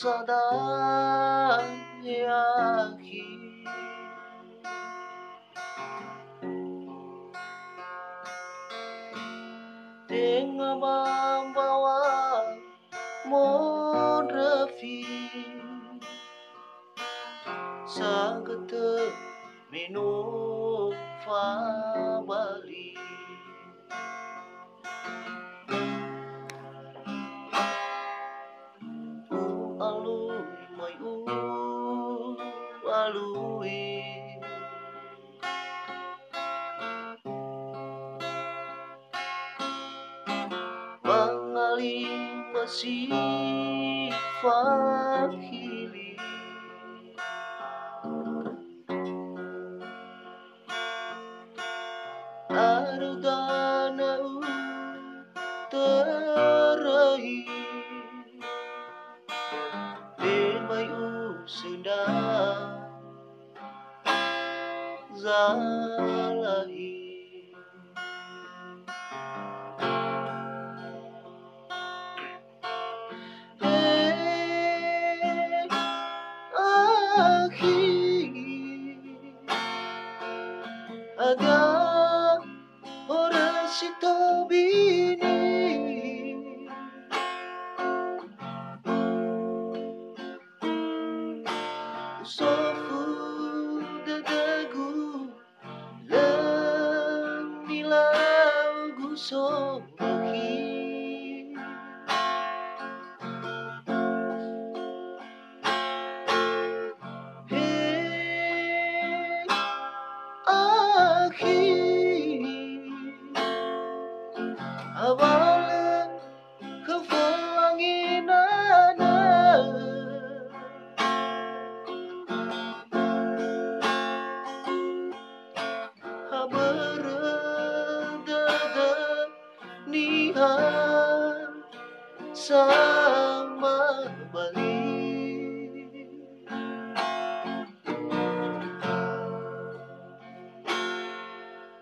sadayaki dengan membawa modrafi sagete minum fabali alui mai alui mengalir masih fakili Arudana terahi Lemayu senda zalahi Akhi ada orang sito bini sofu dadagu lamilau gusohi Hey akhi awal kefanginana haberada niha sama bali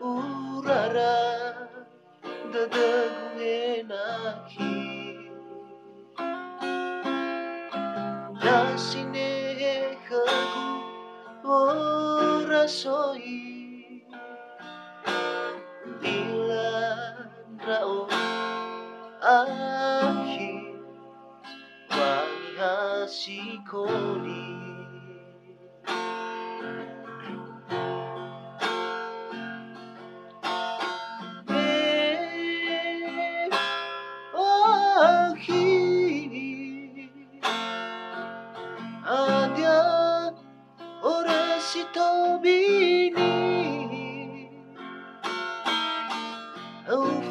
urara dadagu enaki Nasine kagu orasoi Ilan rao ahi Haniha sikoli Akhi ada orang sito bini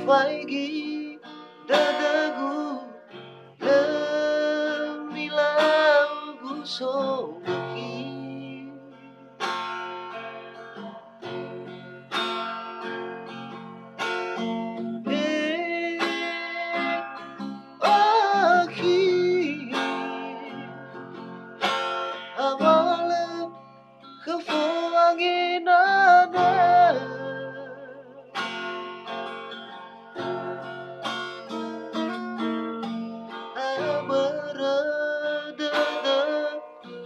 Faigi dadagu lamilau gusohi Akhi awal kefanginana berada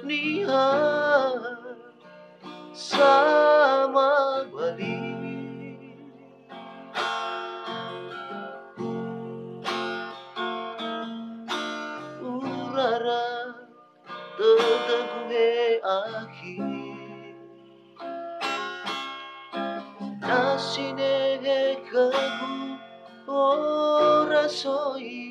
niha sama bali urara tetague akhi nasine kagu ora soi